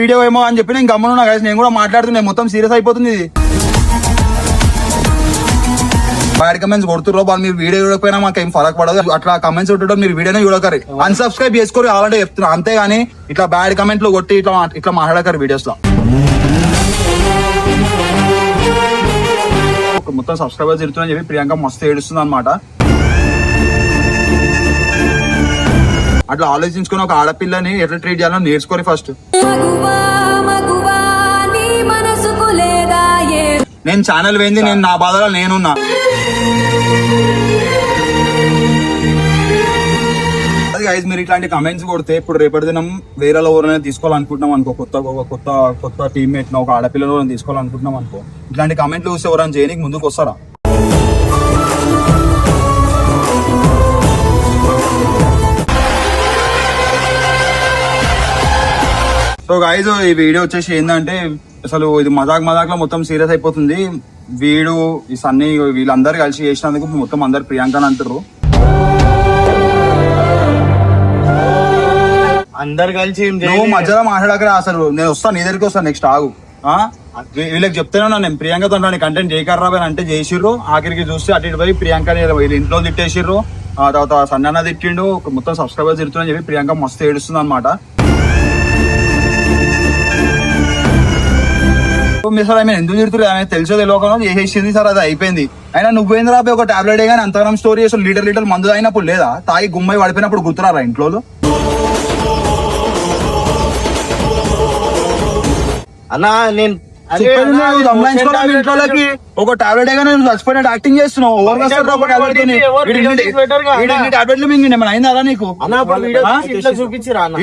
Video ఏమో అని చెప్పి నేను గమ్మనున్నా గైస్. నేను కూడా మాట్లాడుతున్నా, మొత్తం సీరియస్ అయిపోతుంది ఇది. బ్యాడ్ కమెంట్స్ కొడుతుర్రో వాళ్ళు, మీరు వీడియో చూడకపోయినా మాకు ఏం ఫరక్ పడదు. అట్లా కమెంట్స్ కొట్టడం మీరు వీడియోనే చూడకరు, అన్సబ్స్క్రైబ్ చేసుకోరు అలాంటి చెప్తున్నా అంతే. గానీ ఇట్లా బ్యాడ్ కమెంట్లు కొట్టి ఇట్లా మాట్లాడకరు వీడియోస్ లో. మొత్తం సబ్స్క్రైబర్స్ తిరుగుతుందని చెప్పి ప్రియాంక మస్తు ఏడుస్తుంది అనమాట. అట్లా ఆలోచించుకుని ఒక ఆడపిల్లని ఎట్లా ట్రీట్ చేయాలో నేర్చుకోరి ఫస్ట్. నేను ఛానల్ పోయింది, నేను నా బాధలో నేనున్నా. అది గైస్, మీరు ఇట్లాంటి కమెంట్స్ కొడితే ఇప్పుడు రేపటి దినం వేరే ఎవరైనా తీసుకోవాలనుకుంటున్నాం అనుకో, కొత్త టీమ్మేట్ ఒక ఆడపిల్లలో తీసుకోవాలనుకుంటున్నాం అనుకో, ఇట్లాంటి కమెంట్లు చూస్తే ఎవరైనా చేయడానికి ముందుకు వస్తారా? సో గైస్, ఈ వీడియో వచ్చేసి ఏంటంటే అసలు ఇది మజాక్ లో మొత్తం సీరియస్ అయిపోతుంది. వీడు ఈ సన్నీ వీళ్ళందరూ కలిసి చేసినందుకు మొత్తం అందరు ప్రియాంక అంటారు. అందరు కలిసి నువ్వు మధ్యలో మాట్లాడకరా, అసలు నేను వస్తాను నీ దగ్గరికి వస్తాను నెక్స్ట్ ఆగు. వీళ్ళకి చెప్తాను నేను ప్రియాంకతో కంటెంట్ చేయకర్రా అంటే చేసిర్రు. ఆఖరికి చూస్తే అటు ఇటు పోయి ప్రియాంకని వీళ్ళు ఇంట్లో తిట్టేసిర్రు. ఆ తర్వాత సన్న తిట్టిండు, మొత్తం సబ్స్క్రైబర్స్ తిడుతుందని చెప్పి ప్రియాంక మస్తు ఏడుస్తుంది అనమాట. సార్ ఆమె ఎందుకు తిడుతున్నారు, ఆమె తెలుసో తెలియకుండా చేసేసింది సార్, అది అయిపోయింది. అయినా నువ్వేంద్ర రాబోయే ఒక టాబ్లెట్ కానీ అంతగానం స్టోరీ చేసి లీటర్ మందు అయినప్పుడు లేదా తాగి గుమ్మాయి పడిపోయినప్పుడు గుర్తురారా ఇంట్లో? అన్నా నేను ఇంట్లోకి ఒక టాబ్లెట్ కానీ నువ్వు చచ్చిపోయినట్టు యాక్టింగ్ చేస్తున్నావు. టాబ్లెట్లు మింగి ఏమైనా అయిందా నీకు?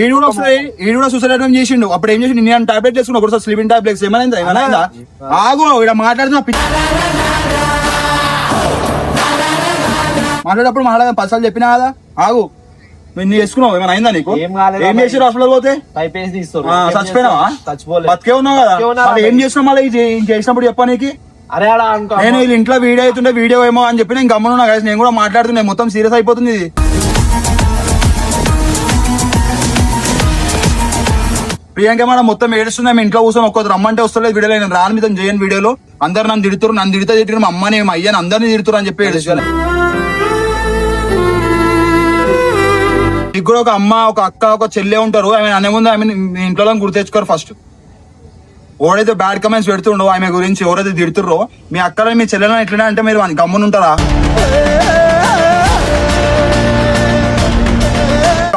ఈడు కూడా సూసైడ్ అటెంప్ట్ చేసిండు. అప్పుడు ఏం చేసి నేను టాబ్లెట్ చేసుకున్నా, ఒకసారి స్లీపింగ్ టాబ్లెట్స్ ఏమైనా ఆగు. ఇక్కడ మాట్లాడుతున్నా, మాట్లాడేటప్పుడు మాట్లాడదా 10 సార్లు చెప్పినా కదా, ఆగు. నువ్వు చేసుకున్నావు, ఏమైనా అయిందా నీకు? ఏం చేసి హాస్పిటల్ పోతే చచ్చిపోయినావా? బతికే ఉన్నావు కదా, ఏం చేసినావు మళ్ళీ చేసినప్పుడు చెప్పా నీకు? నేను వీళ్ళ ఇంట్లో వీడియో అవుతుంటే వీడియో ఏమో అని చెప్పి నేను గమ్మనున్నా గైస్. నేను కూడా మాట్లాడుతున్నా, మొత్తం సీరియస్ అయిపోతుంది ఇది. ప్రియాంక మేడం మొత్తం ఏడుస్తున్నా, మేము ఇంట్లో కూర్చొని ఒక్కరు రమ్మంటే వస్తలేదు వీడియోలో. నేను రాను మీద చేయను వీడియోలో, అందరు నన్ను తిడుతున్నారు, నన్ను తిడితే మా అమ్మని మా అయ్యని అందరినీ తిడుతున్నారు అని చెప్పి ఏడుస్తున్నా. నీకు కూడా ఒక అమ్మ, ఒక అక్క, ఒక చెల్లె ఉంటారు. ఆమె అనే ముందు ఆమె మీ ఇంట్లో గుర్తు తెచ్చుకోరు ఫస్ట్. ఎవరైతే బ్యాడ్ కమెంట్స్ పెడుతుండో ఆమె గురించి, ఎవరైతే తిడుతుర్రో మీ అక్కలని మీ చెల్లెలని ఎట్లనే అంటే మీరు గమ్మునుంటారా?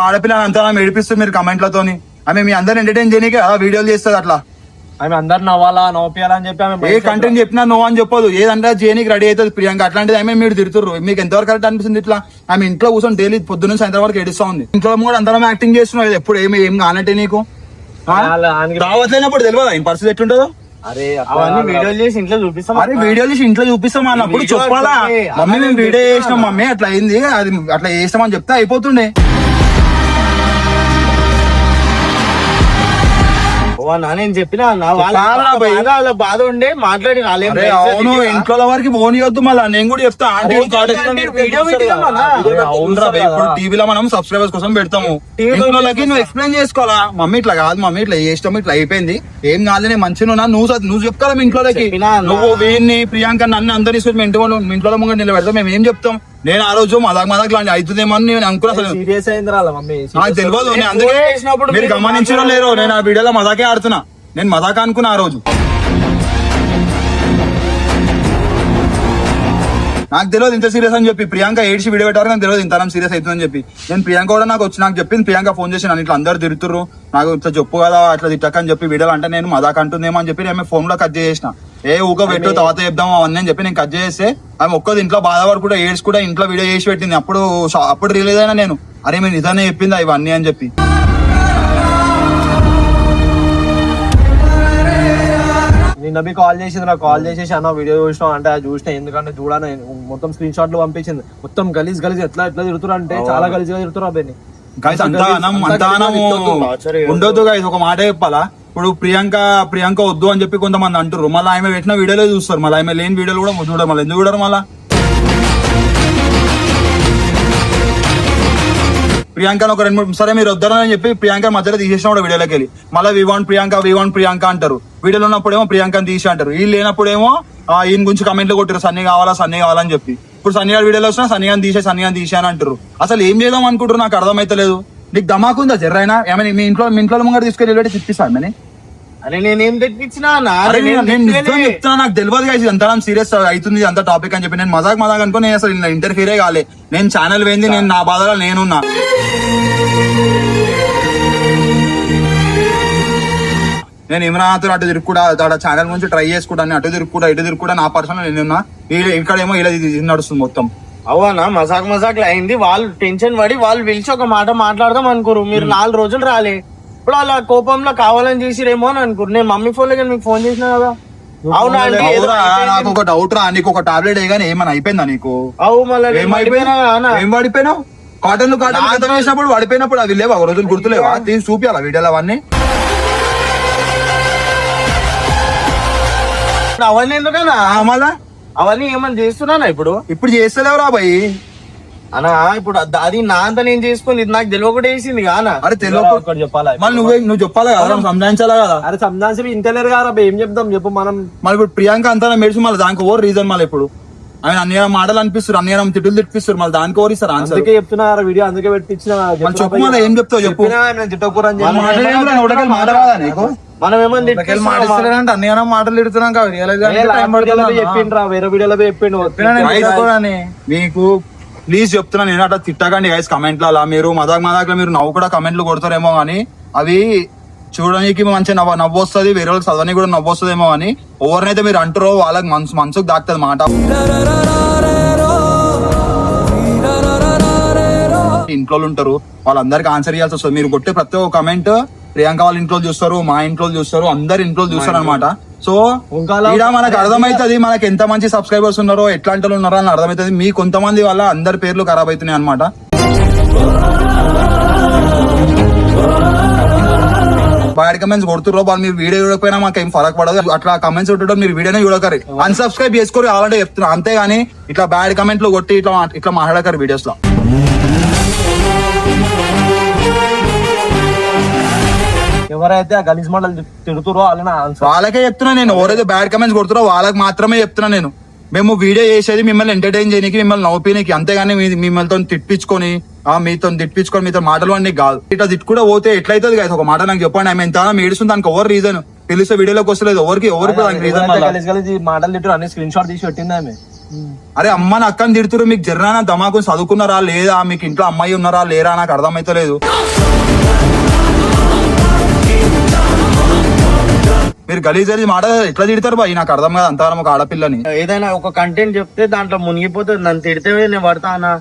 ఆడపిల్లని అంతా ఏడిపిస్తుంది మీరు కమెంట్లతోని. ఆమె మీ అందరు ఎంటర్టైన్ చేయడానికి వీడియోలు చేస్తుంది. అట్లా ఆమె అందరు నవ్వాలా నవ్వుపియాలని చెప్పి ఏ కంటెంట్ చెప్పినా నో అని చెప్పదు, ఏదంటే చేయడానికి రెడీ అవుతుంది ప్రియాంక. అట్లాంటిది ఆమె మీరు తిడుతుర్రు, మీకు ఎంతవరకు కరెక్ట్ అనిపిస్తుంది? ఇట్లా ఆమె ఇంట్లో కూర్చొని డైలీ పొద్దున్న సాయంత్రం వరకు ఏడుస్తా ఉంది. ఇంట్లో కూడా అందరం యాక్టింగ్ చేస్తున్నావు, ఎప్పుడు ఏం కానట్టే నీకు రావట్లేనప్పుడు తెలియదా ఈ పరిస్థితి ఎట్లుంటుందో? అవన్నీ వీడియోలు చేసి ఇంట్లో చూపిస్తాం. అరే వీడియోలు చేసి ఇంట్లో చూపిస్తాం అన్నప్పుడు చెప్పాలా, మమ్మీ మేము వీడియో చేసినాం మమ్మీ అట్లా అయింది, అది అట్లా చేస్తామని చెప్తే అయిపోతుండే. నేను చెప్పిన బాధ ఉండే మాట్లాడి అవును, ఇంట్లో వారికి ఫోన్ చేయొద్దు. మళ్ళీ నేను కూడా చెప్తా, టీవీలో మనం సబ్స్క్రైబర్స్ కోసం పెడతాము, ఇంట్లోకి నువ్వు ఎక్స్ప్లెయిన్ చేసుకోవాలా. మమ్మీ ఇట్లా కాదు, మమ్మీ ఇట్లా చేస్తాము, ఇట్లా అయిపోయింది, ఏం కాదు, నేను మంచిగా నువ్వు చెప్పుకోవాలి ఇంట్లోకి. నువ్వు వీడిని ప్రియాంక నన్ను అందరినీ మీ ఇంట్లో ముందు నిలబెడతాం, మేము ఏం చెప్తాం? నేను ఆ రోజు మదాక్ లాంటి అవుతుందేమో అని నేను అనుకున్నా. నాకు తెలియదు, అందుకే మీరు గమనించడం లేరు, నేను ఆ వీడియోలో మదాకే ఆడుతున్నా. నేను మదాక అనుకున్నా ఆ రోజు, నాకు తెలియదు ఇంత సీరియస్ అని చెప్పి. ప్రియాంక ఏడ్చి వీడియో పెట్టారు, నాకు తెలియదు ఇంత సీరియస్ అవుతుందని చెప్పి. నేను ప్రియాంక కూడా నాకు చెప్పింది, ప్రియాంక ఫోన్ చేసి నన్ను ఇట్లా అందరు తిరుగుతుర్రు, నాకు ఇట్లా చెప్పు కదా అట్లా తిట్టకని చెప్పి వీడియోలు అంటే నేను మదాక అంటుందేమో అని చెప్పి నేను ఫోన్ లో కట్ చేసిన. ఊక పెట్టు తర్వాత చెప్దాం అవన్నీ అని చెప్పి నేను కట్ చేస్తే ఆమె ఒక్కది ఇంట్లో బాధపడుకుంటా ఏడ్స్ కూడా ఇంట్లో వీడియో చేసి పెట్టింది. అప్పుడు రిలీజ్ అయినా నేను, అరే మీరు నిజానే చెప్పింది ఇవన్నీ అని చెప్పి. నిన్న కాల్ చేసింది, నాకు కాల్ చేసేసి అన్న వీడియో చూసినావు అంటే చూసిన, ఎందుకంటే చూడాలి మొత్తం స్క్రీన్ షాట్లు పంపించింది. మొత్తం గలీజ్ ఎట్లా తిడుతున్నారు అంటే చాలా గలీజ్గా తిడుతున్నారు అబ్బాయిని. గైస్ అంతానము ఉండొద్దు గైస్, ఒక మాట చెప్పాలా. ఇప్పుడు ప్రియాంక వద్దు అని చెప్పి కొంతమంది అంటారు, మళ్ళీ ఆమె పెట్టిన వీడియోలో చూస్తారు, మళ్ళీ ఆమె లేని వీడియోలు కూడా చూడరు. మళ్ళీ ఎందుకు చూడరు? మళ్ళీ ప్రియాంక ఒక 2-3 సరే మీరు వద్దరని చెప్పి ప్రియాంక మధ్యలో తీసేసిన కూడా వీడియోలోకి వెళ్ళి మళ్ళీ వి వాంట్ ప్రియాంక అంటారు. వీడియోలో ఉన్నప్పుడేమో ప్రియాంకని తీసి అంటారు. వీళ్ళు లేనప్పుడేమో ఈయన గురించి కమెంట్లు కొట్టారు సన్నీ కావాలని చెప్పి. ఇప్పుడు సన్నీ గారి వీడియోలో వచ్చినా సన్నీ గారిని తీసి అని అంటారు. అసలు ఏం చేద్దాం అనుకుంటారు నాకు అర్థమైతలేదు. నీకు ధమాకుందా జర్రైనా ఏమైనా మీ ఇంట్లో ముంగర తీసుకెళ్ళి తిప్పిస్తామని? అరే నేనేం తెప్పించినా నేను చెప్తున్నా నాకు తెలియదు ఇది అంతా సీరియస్ అవుతుంది అంత టాపిక్ అని చెప్పి నేను మజాక్ అనుకో నేను అసలు ఇంటర్ఫీరే కాలే. నేను ఛానల్ పోయింది, నేను నా బాధలో నేనున్నా. నేను ఇమ్రాన్తో అటు తిరుగుడా ఛానల్ గురించి ట్రై చేసుకుంటాను, అటు తిరుగుడా నా పర్సనల్ నేనున్నా. ఇక్కడేమో ఇలా నడుస్తుంది మొత్తం. అవునా మజాక్ అయింది. వాళ్ళు టెన్షన్ పడి వాళ్ళు పిలిచి ఒక మాట మాట్లాడదాం అనుకోరు. మీరు 4 రోజులు రాలే, ఇప్పుడు అలా కోపంలో కావాలని చేసిరేమో అని అనుకోరు. నేను మమ్మీ ఫోన్ లో మీకు ఫోన్ చేసినా కదా. అవునా నాకు ఒక డౌట్ రా, నీకు ఒక టాబ్లెట్ వేయగానే ఏమైనా అయిపోయిందా నీకు? అవు మళ్ళీ ఏం పడిపోయినావు? కాటన్ వేసినప్పుడు పడిపోయినప్పుడు అవి లేవా ఒక రోజులు గుర్తులేవా? తీసి చూపియాలా వీడియోలో అవన్నీ? అవన్నీ ఎందుకన్నా మళ్ళా అవన్నీ ఏమన్నా చేస్తున్నానా ఇప్పుడు చేస్తలేవురా బాయ్ అనా. ఇప్పుడు అది నా అంతా నేను చేసుకుని ఇది నాకు తెలియకుండా వేసింది కానా. అరే తెలియక చెప్పాలా నువ్వు చెప్పాలా కదా, సంజాయించాలా కదా. అరే సంజాయించి ఇంటలేరు కదా ఏం చెప్తాం చెప్పు మనం. మళ్ళీ ఇప్పుడు ప్రియాంక అంతా మెడిసిన్ మళ్ళీ దానికి ఓవర్ రీజన్ మళ్ళీ ఇప్పుడు ఆయన అన్ని మాటలు అనిపిస్తారు, అన్ని తిట్టులు తిప్పిస్తారు, మళ్ళీ దానికి ఓవర్ ఇస్తారు. అందుకే చెప్తున్నా వీడియో అందుకే పెట్టించిన చెప్పు మళ్ళీ ఏం చెప్తావు చెప్పు. మనం ఏమన్నా అన్ని మాటలు తిడుతున్నాం చెప్పిండ్రా వేరే వీడియోలో చెప్పిండు. మీకు ప్లీజ్ చెప్తున్నా, నేను అట్లా తిట్టకండి గైస్ కమెంట్లు. అలా మీరు మదాక్ మీరు నవ్వు కూడా కమెంట్లు కొడతారేమో కానీ అవి చూడడానికి మంచిగా నవ్వు వస్తుంది, వేరే వాళ్ళకి చదవడానికి కూడా నవ్వు వస్తుందేమో అని ఎవరినైతే మీరు అంటారో వాళ్ళకి మనసుకు దాక్తుంది మాట. ఇంట్లో ఉంటారు వాళ్ళందరికి ఆన్సర్ చేయాల్సి వస్తుంది. మీరు కొట్టే ప్రతి ఒక్క కమెంట్ ప్రియాంక వాళ్ళ ఇంట్లో చూస్తారు, మా ఇంట్లో చూస్తారు, అందరి ఇంట్లో చూస్తారు అనమాట. సో ఇక్కడ మనకు అర్థమైతుంది మనకి ఎంత మంచి సబ్స్క్రైబర్స్ ఉన్నారో ఎట్లాంటి ఉన్నారో అని అర్థమవుతుంది. మీ కొంతమంది వల్ల అందరి పేర్లు ఖరాబ్ అవుతున్నాయి అనమాట. బ్యాడ్ కమెంట్స్ కొడుతుర్రో వాళ్ళు మీరు వీడియో చూడకపోయినా మాకు ఏం ఫరక్ పడదు. అట్లా కమెంట్స్ కొట్టడం మీరు వీడియోనే చూడకరు, అన్సబ్స్క్రైబ్ చేసుకోరు అలాంటి చెప్తున్నా అంతేగాని ఇట్లా బ్యాడ్ కమెంట్లు కొట్టి ఇట్లా మాట్లాడకరు వీడియోస్ లో. ఎవరైతే ఆ గలీజ్ మోడల్ తిడుతురో వాళ్ళకే చెప్తున్నా నేను. ఎవరైతే బ్యాడ్ కమెంట్స్ కొడుతురో వాళ్ళకి మాత్రమే చెప్తున్నా నేను. మేము వీడియో చేసేది మిమ్మల్ని ఎంటర్టైన్ చేయడానికి, మిమ్మల్ని నవ్వుపీనికి, అంతేగాని మిమ్మల్ని తిట్టించుకొని మీతో మాటలు అన్ని కాదు. ఇట్లా తిట్టు కూడా పోతే ఎట్లయితుంది కదా ఒక మాట నాకు చెప్పండి. ఆమె ఎంత ఏడుస్తుంది దానికి ఎవరు రీజన్ తెలిస్తే వీడియోలోకి వస్తలేదు ఎవరికి రీజన్. మాటలు తిట్టు అన్ని స్క్రీన్ షాట్ తీసి పెట్టింది ఆమె. అరే అమ్మని అక్కని తిడుతురు, మీకు జర్రానా దమాకు చదువుకున్నారా లేదా, మీకు ఇంట్లో అమ్మాయి ఉన్నారా లేరా నాకు అర్థమైతలేదు. మీరు గలీజ్ మాట ఎట్లా తిడతారు బాయ్ నాకు అర్థం కాదు. అంత ఒక ఆడపిల్లని ఏదైనా ఒక కంటెంట్ చెప్తే దాంట్లో మునిగిపోతుంది. నన్ను తిడితే నేను పడతానా,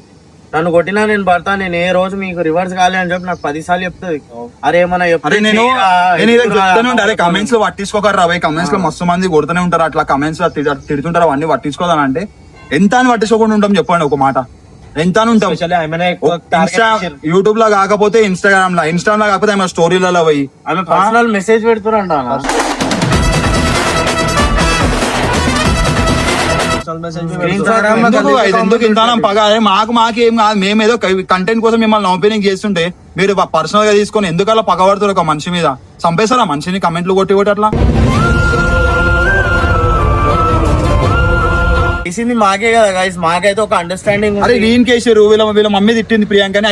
నన్ను కొట్టినా నేను పడతా, నేను ఏ రోజు మీకు రివర్స్ కాలే అని చెప్పి నాకు 10 సార్లు చెప్తుంది. అరే ఏమన్నా అరే కమెంట్స్ లో పట్టించుకోకరా బాయ్. కమెంట్స్ లో మస్తు మంది కొడుతూనే ఉంటారు, అట్లా కమెంట్స్ లో తిడుతుంటారు. అవన్నీ పట్టించుకోదానంటే ఎంత అని పట్టించుకోకుండా ఉంటాం చెప్పండి ఒక మాట. ఎంత ఉంటాం యూట్యూబ్ లో కాకపోతే ఇన్స్టాగ్రామ్ లో కాకపోతే ఏమైనా స్టోరీలలో పోయి పర్సనల్ మెసేజ్ పెడుతున్నా. ఎందుకు ఇంత పగ మాకు ఏం కాదు. మేమేదో కంటెంట్ కోసం మిమ్మల్ని నవ్వుపీనింగ్ చేస్తుంటే మీరు పర్సనల్ గా తీసుకొని ఎందుకలా పగబడుతారు ఒక మనిషి మీద? చంపేస్తారా మనిషిని కమెంట్లు కొట్టి అట్లా? చేసింది మాకే కదా గైస్, మాకైతే ఒక అండర్స్టాండింగ్. అరే వీన్ కేసారు వీళ్ళ మమ్మీ తిట్టింది ప్రియాంకని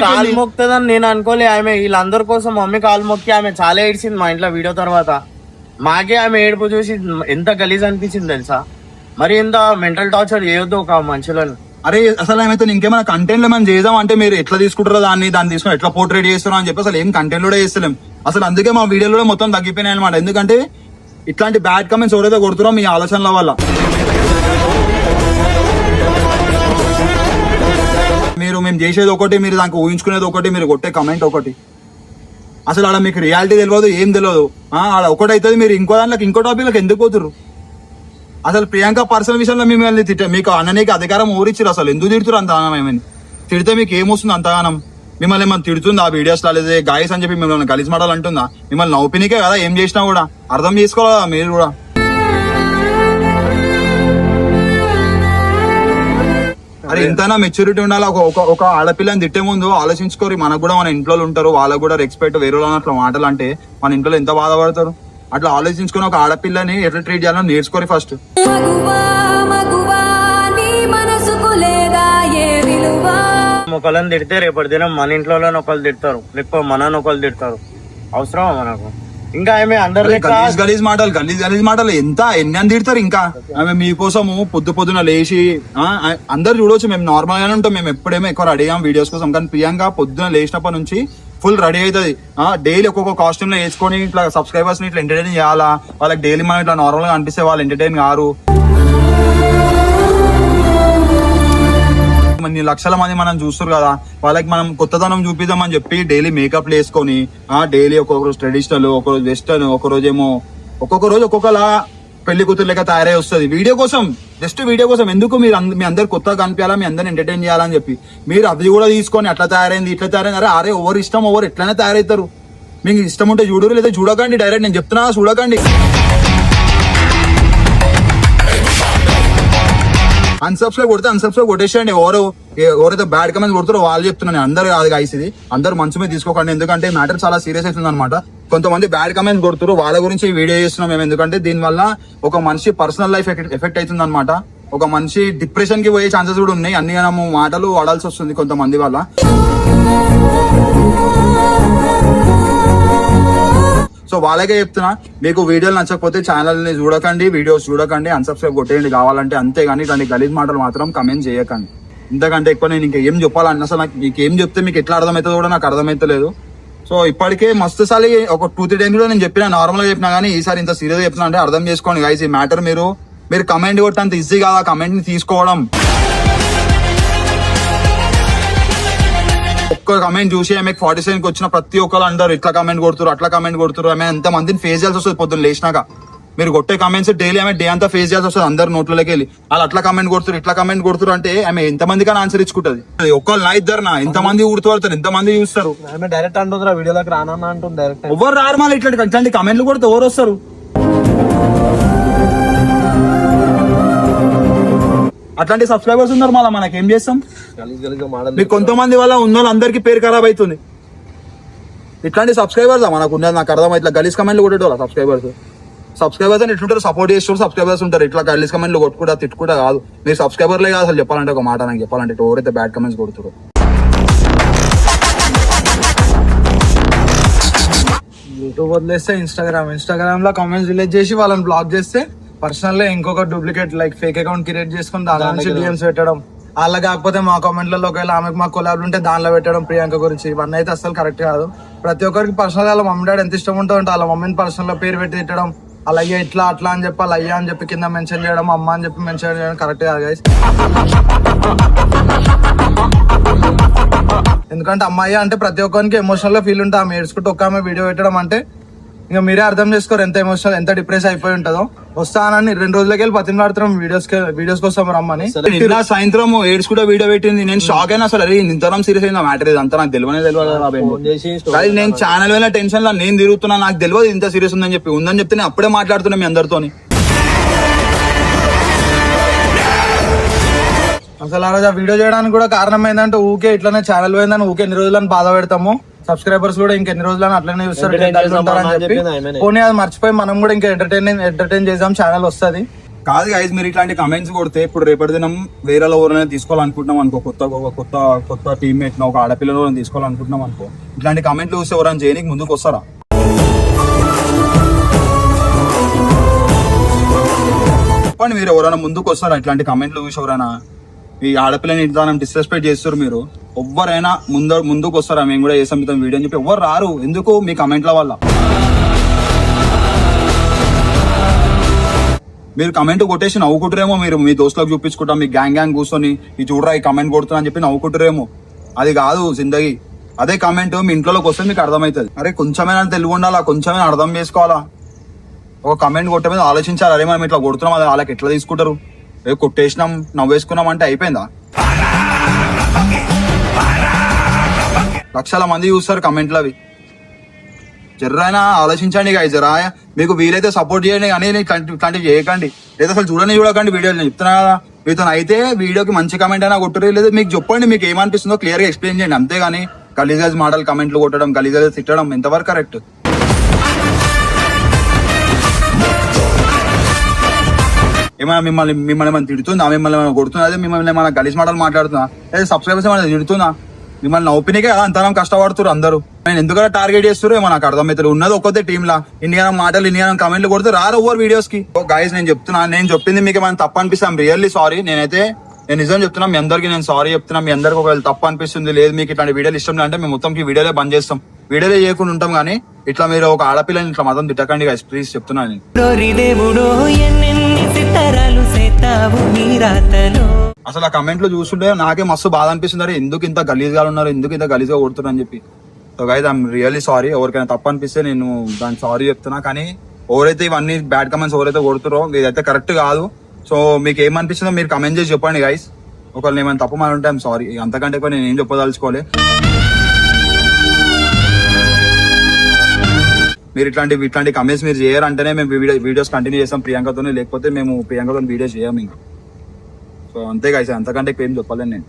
కాలు మొక్కుతుందని నేను అనుకోలే. ఆమె వీళ్ళందరి కోసం మమ్మీ కాలు మొక్కి ఆమె చాలా ఏడ్చింది మా ఇంట్లో వీడియో తర్వాత. మాకే ఆమె ఏడుపు చూసి ఎంత గలీజ్ అనిపించింది తెలుసా. మరి ఎంత మెంటల్ టార్చర్ చేయొద్దు ఒక మనుషులను. అరే అసలు ఏమైతే ఇంకేమైనా కంటెంట్ లో మనం చేద్దాం అంటే మీరు ఎట్లా తీసుకుంటారో దాన్ని తీసుకుని ఎట్లా పోర్ట్రేట్ చేస్తారో అని చెప్పి అసలు ఏం కంటెంట్ కూడా చేస్తలేం అసలు. అందుకే మా వీడియోలో మొత్తం తగ్గిపోయినాయి అనమాట. ఎందుకంటే ఇట్లాంటి బ్యాడ్ కమెంట్స్ ఎవరైతే కొడుతున్నారో మీ ఆలోచనల వల్ల మేము చేసేది ఒకటి, మీరు దానికి ఊహించుకునేది ఒకటి, మీరు కొట్టే కమెంట్ ఒకటి. అసలు అలా మీకు రియాలిటీ తెలియదు, ఏం తెలియదు. అలా ఒకటి అవుతుంది, మీరు ఇంకో దాంట్లోకి ఇంకో టాపిక్ ఎందుకు పోతురు? అసలు ప్రియాంక పర్సనల్ విషయంలో మిమ్మల్ని మీకు అన్ననికి అధికారం ఊరిచ్చారు. అసలు ఎందుకు తిడుతురు అంతగానం? ఏమని తిడితే మీకు ఏమొస్తుంది అంతగానం? మిమ్మల్ని ఏమైనా తిడుతుంది ఆ వీడియోస్ లేదా గాయస్ అని చెప్పి మిమ్మల్ని కలిసి మాటలు అంటుందా? మిమ్మల్ని నవ్వుపినికే కదా ఏం చేసినా కూడా అర్థం చేసుకోవాలా మీరు కూడా. అరే ఎంతైనా మెచ్యూరిటీ ఉండాలి. ఒక ఆడపిల్లని తిట్టే ముందు ఆలోచించుకోరు. మనకు కూడా మన ఇంట్లో ఉంటారు, వాళ్ళకు కూడా రెస్పెక్ట్. వేరే వాళ్ళు అట్లా మాటలు అంటే మన ఇంట్లో ఎంత బాధపడతారు. అట్లా ఆలోచించుకొని ఒక ఆడపిల్లని ఎట్లా ట్రీట్ చేయాలో నేర్చుకోరు ఫస్ట్. ఒకళ్ళని తిడితే రేపటి దినం మన ఇంట్లో ఒకళ్ళు తిడతారు, లేకపోతే మనని ఒకళ్ళు తిడతారు. అవసరమా మనకు? ఇంకా ఆమె అందరు గలీజ్ మాటలు ఎన్ని అని తిడతారు. ఇంకా ఆమె మీకోసము పొద్దున లేచి అందరు చూడవచ్చు. మేము నార్మల్ గానే ఉంటాం, మేము ఎప్పుడేమో ఎక్కువ రెడీ అయ్యాం వీడియోస్ కోసం. కానీ ప్రియాంక పొద్దున లేచినప్పటి నుంచి ఫుల్ రెడీ అవుతుంది. డైలీ ఒక్కొక్క కాస్ట్యూమ్ లో వేసుకొని ఇట్లా సబ్స్క్రైబర్స్ ని ఇట్లా ఎంటర్టైన్ చేయాలా. వాళ్ళకి డైలీ మనం ఇట్లా నార్మల్ గా అనిపిస్తే వాళ్ళు ఎంటర్టైన్ కారు. లక్షల మంది మనం చూస్తారు కదా, వాళ్ళకి మనం కొత్తదనం చూపిద్దామని చెప్పి డైలీ మేకప్ వేసుకొని డైలీ ఒక్కొక్క రోజు ట్రెడిషనల్, ఒకరోజు వెస్టర్న్, ఒక రోజు ఏమో ఒక్కొక్క రోజు ఒక్కొక్కలా పెళ్లి కూతురు లెక్క తయారై వస్తుంది. వీడియో కోసం, జస్ట్ వీడియో కోసం. ఎందుకు మీ అందరు కొత్తగా కనిపించాలా, మీ అందరిని ఎంటర్టైన్ చేయాలని చెప్పి మీరు అది కూడా తీసుకొని అట్లా తయారైంది ఇట్లా తయారైంది. అరే ఎవరు ఇష్టం ఎవరు ఎట్లయినా తయారవుతారు. మీకు ఇష్టం ఉంటే చూడరు, లేదా చూడకండి. డైరెక్ట్ నేను చెప్తున్నా, చూడకండి. అన్సబ్స్క్రైబ్ కొట్టేసేయండి. ఎవరైతే బ్యాడ్ కమెంట్స్ కొడుతారో వాళ్ళు చెప్తున్నాను, అందరు కాదు గాయ్స్. ఇది అందరు మనసు మీద తీసుకోకండి, ఎందుకంటే మ్యాటర్ చాలా సీరియస్ అవుతుంది అనమాట. కొంతమంది బ్యాడ్ కమెంట్స్ కొడుతారు, వాళ్ళ గురించి వీడియో చేస్తున్నాం మేము. ఎందుకంటే దీనివల్ల ఒక మనిషి పర్సనల్ లైఫ్ ఎఫెక్ట్ అవుతుంది అనమాట. ఒక మనిషి డిప్రెషన్ కి పోయే ఛాన్సెస్ కూడా ఉన్నాయి. అన్ని మాటలు వాడాల్సి వస్తుంది కొంతమంది వల్ల. సో వాళ్ళకే చెప్తున్నా, మీకు వీడియోలు నచ్చకపోతే ఛానల్ ని చూడకండి, వీడియోస్ చూడకండి, అన్సబ్స్క్రైబ్ కొట్టేయండి కావాలంటే. అంతేగాని ఇట్లాంటి గలీజ్ మాటలు మాత్రం కమెంట్ చేయకండి. ఇంతకంటే ఎక్కువ నేను ఇంకేం చెప్పాలని, అసలు నాకు మీకు ఏం చెప్తే మీకు ఎట్లా అర్థమవుతుందో కూడా నాకు అర్థమైతలేదు. సో ఇప్పటికే మస్తు సార్లు ఒక 2-3 టైమ్స్ కూడా నేను చెప్పినా, నార్మల్ గా చెప్పినా కానీ ఈసారి ఇంత సీరియస్ చెప్పినా అంటే అర్థం చేసుకోండి గైస్. ఈ మ్యాటర్ మీరు కమెంట్ కొట్టంత ఈజీ కాదు ఆ కమెంట్ ని తీసుకోవడం. ఒక్క కమెంట్ చూసి ఆమె 47 వచ్చిన ప్రతి ఒక్కరు అంటారు ఇట్లా కమెంట్ కొడుతురు, అట్లా కమెంట్ కొడుతురు. ఆమె ఎంత మందిని ఫేస్ చేయాల్సి వస్తుంది పొద్దున్న లేచినాక. మీరు కొట్టే కమెంట్స్ డైలీ ఆమె డే అంతా ఫేస్ చేయాల్సి వస్తుంది. అందరు నోట్లకి వెళ్ళి వాళ్ళు అట్లా కమెంట్ కొడుతురు, ఇట్లా కమెంట్ కొడుతురు అంటే ఆమె ఎంత మందికైనా ఆన్సర్ ఇచ్చుకుంటది. ఒక్కళ్ళు నా ఇద్దరు ఎంత మంది ఊడుతారు, ఎంత మంది చూస్తారు. ఆమె డైరెక్ట్ అంటుందిరా వీడియోలోకి రానన్నా అంటుంది డైరెక్ట్. ఎవరు రారు మళ్ళీ ఇట్లాంటి కమెంట్లు కొడితే ఎవరు వస్తారు? అట్లాంటి సబ్స్క్రైబర్స్ ఉన్నారు, మళ్ళీ మనకి ఏం చేస్తాం? మీకు కొంతమంది వల్ల ఉన్న వాళ్ళందరికీ పేరు ఖరాబ్ అవుతుంది. ఇట్లాంటి సబ్స్క్రైబర్స్ మనకు ఉన్నది. నాకు అర్థం ఇట్లా గలీజ్ కమెంట్లు కొట్టేటోళ్ళ సబ్స్క్రైబర్స్ అని ఎట్లుంటారు, సపోర్ట్ చేసేవాళ్ళు సబ్స్క్రైబర్స్ ఉంటారు. ఇట్లా గలీజ్ కమెంట్లు కొట్టుకుంటా తిట్టుకుంటా కాదు. మీరు సబ్స్క్రైబర్లే కాదు అసలు చెప్పాలంటే. ఒక మాట నాకు చెప్పాలంటే, ఎవరైతే బ్యాడ్ కమెంట్స్ కొడుతారో యూట్యూబ్ వదిలేస్తే ఇన్స్టాగ్రామ్ లో కామెంట్స్ డిలీట్ చేసి వాళ్ళని బ్లాక్ చేస్తే, పర్సనల్ గా ఇంకొక duplicate like fake account create చేసుకుని దాని నుంచి డిఎమ్స్ పెట్టడం. అలా కాకపోతే మా కామెంట్లలో ఒకవేళ ఆమెకు మా కొలాబ్లు ఉంటే దానిలో పెట్టడం ప్రియాంక గురించి. ఇవన్నీ అయితే అసలు కరెక్ట్ కాదు. ప్రతి ఒక్కరికి పర్సనల్ గా వాళ్ళ మమ్మీ డాడీ ఎంత ఇష్టం ఉంటుందో వాళ్ళ మమ్మీని పర్సనల్ లో పేరు పెట్టి తిట్టడం, అలా అయ్యా ఇట్లా అట్లా అని చెప్పి, అలా అయ్యా అని చెప్పి కింద మెన్షన్ చేయడం, అమ్మ అని చెప్పి మెన్షన్ చేయడం కరెక్ట్ కాదు గైస్. ఎందుకంటే అమ్మాయి అంటే ప్రతి ఒక్కరికి ఎమోషనల్ గా ఫీల్ ఉంటుంది. ఆమె ఏడ్చుకుంటూ ఒక్క ఆమె వీడియో పెట్టడం అంటే ఇంకా మీరే అర్థం చేసుకోరు ఎంత ఎమోషనల్, ఎంత డిప్రెస్ అయిపోయి ఉంటుందో. వస్తానని 2 రోజులకి వెళ్ళి పతిమాడుతున్నాం వీడియోస్ కోసం రమ్మని. సాయంత్రం ఏడ్చుకుంటూ వీడియో పెట్టింది. నేను షాక్ అయినా అసలు. అరే ఇంతరం సీరియస్ అయింది మ్యాటర్, ఇదంతా నాకు తెలియదు. నేను ఛానల్ వెళ్ళిన టెన్షన్ లో నేను తిరుగుతున్నా, నాకు తెలియదు ఇంత సీరియస్ ఉందని చెప్తే నేను అప్పుడే మాట్లాడుతున్నా మీ అందరితోని. అసలు ఆ రోజు ఆ వీడియో చేయడానికి కూడా కారణం ఏంటంటే, ఊకే ఇట్లానే ఛానల్ పోయిందని ఊకే ఎన్ని రోజులని బాధ పెడతాము. సబ్స్క్రైబర్స్ కూడా ఇంకెన్ని రోజులని అట్లనే చూస్తారు అని చెప్పి పోనీ అది మర్చిపోయి మనం కూడా ఇంకా ఎంటర్టైన్ చేద్దాం, ఛానల్ వస్తుంది. కాదు గైస్, మీరు ఇట్లాంటి కమెంట్స్ కొడితే ఇప్పుడు రేపటి దినం వేరే ఎవరైనా తీసుకోవాలనుకుంటున్నాం అనుకో, కొత్త టీమ్మేట్ ఒక ఆడపిల్లలో తీసుకోవాలనుకుంటున్నాం అనుకో, ఇట్లాంటి కమెంట్లు చూస్తే ఎవరైనా చేయడానికి ముందుకు వస్తారా? చెప్పండి, మీరు ఎవరైనా ముందుకు వస్తారా? ఇట్లాంటి కమెంట్లు చూసి ఎవరైనా ఈ ఆడపిల్లని ఇంత డిస్రెస్పెక్ట్ చేస్తారు మీరు, ఎవ్వరైనా ముందుకు వస్తారా? మేము కూడా చేసాం వీడియో అని చెప్పి ఎవ్వరు రారు. ఎందుకు? మీ కమెంట్ల వల్ల. మీరు కమెంట్ కొట్టేసి నవ్వుకుంటారేమో, మీరు మీ దోస్తులకు చూపించుకుంటాం, మీ గ్యాంగ్ కూర్చొని ఈ చూడరా ఈ కమెంట్ కొడుతున్నా అని చెప్పి నవ్వుకుంటారేమో. అది కాదు జిందగీ. అదే కమెంట్ మీ ఇంట్లోకి వస్తే మీకు అర్థమవుతుంది. అరే కొంచెమైనా తెలుగు ఉండాలా, కొంచెమైనా అర్థం చేసుకోవాలా. ఒక కమెంట్ కొట్టే మీద ఆలోచించాలి. అరే మనం ఇట్లా కొడుతున్నాం, అది వాళ్ళకి ఎట్లా తీసుకుంటారు? కొట్టేసినాం నవ్వేసుకున్నాం అంటే అయిపోయిందా? లక్షల మంది చూస్తారు కమెంట్లు అవి. జర్రైనా ఆలోచించండి గాయ్స్. జరా మీకు వీలైతే సపోర్ట్ చేయండి, కానీ ఇట్లాంటివి చేయకండి. లేదా అసలు చూడకండి వీడియోలు. నేను చెప్తున్నా కదా, మీతో అయితే వీడియోకి మంచి కమెంట్ అయినా కొట్టరు, లేదు మీకు చెప్పండి మీకు ఏమనిపిస్తుందో క్లియర్ గా ఎక్స్ప్లెయిన్ చేయండి, అంతేగాని గలీజాజ్ మాటలు కమెంట్లు కొట్టడం, గలీజాజ్ తిట్టడం ఎంతవరకు కరెక్ట్? ఏమైనా మిమ్మల్ని ఏమైనా తిడుతుందా, మిమ్మల్ని ఏమైనా కొడుతుందా, అదే మిమ్మల్ని ఏమైనా గలీజ్ మాటలు మాట్లాడుతున్నా, లేదా సబ్స్క్రైబర్స్ ఏమైనా తిడుతున్నా? మిమ్మల్ని నవ్వుపినికే కదా అంతనం కష్టపడుతున్నారు అందరూ. నేను ఎందుకంటే టార్గెట్ చేస్తారు ఏమో నాకు అర్థమవుతుంది. ఉన్నది ఒక్కతే టీమ్ లా ఇండియా మాటలు ఇండియా కమెంట్లు కొడితే రారు ఓవర్ వీడియోస్ కి. గైస్ నేను చెప్తున్నా, నేను చెప్పింది మీకు ఏమైనా తప్పు అనిపిస్తాం రియల్లీ సారీ. నేను నిజం చెప్తున్నా, మీ అందరికి నేను సారీ చెప్తున్నా. మీ అందరికి ఒకవేళ తప్పు అనిపిస్తుంది, లేదు మీకు ఇట్లాంటి వీడియోలు ఇష్టం అంటే మేము మొత్తం వీడియోలే బంద్ చేస్తాం, వీడియోలే చేయకుండా ఉంటాం. కానీ ఇట్లా మీరు ఒక ఆడపిల్లని ఇట్లా మతం తిట్టకండి గైస్, ప్లీజ్ చెప్తున్నా నేను. అసలు ఆ కమెంట్లు చూస్తుంటే నాకే మస్తు బాధ అనిపిస్తుంది, ఎందుకు ఇంత గలీజ్గా ఉన్నారు, ఎందుకు ఇంత గలీజ్గా కొడుతున్నారు అని చెప్పి. So guys I'm really sorry. ఎవరికైనా తప్పు అనిపిస్తే నేను దానికి సారీ చెప్తున్నా. కానీ ఎవరైతే ఇవన్నీ బ్యాడ్ కమెంట్స్ ఎవరైతే కొడుతారో ఇదైతే కరెక్ట్ కాదు. సో మీకు ఏమనిపిస్తుందో మీరు కమెంట్ చేసి చెప్పండి గైస్. ఒకవేళ ఏమైనా తప్పు మాట ఉంటే ఐఎమ్ సారీ, అంతకంటే ఎక్కువ నేను ఏం చెప్పదలుచుకోలే. మీరు ఇట్లాంటి కమెంట్స్ మీరు చేయాలంటేనే మేము వీడియోస్ కంటిన్యూ చేస్తాం ప్రియాంకతోనే, లేకపోతే మేము ప్రియాంకతో వీడియోస్ చేయము ఇంకా. సో అంతే గైస్, అంతకంటే ఎక్కువ ఏం చెప్పలేను నేను.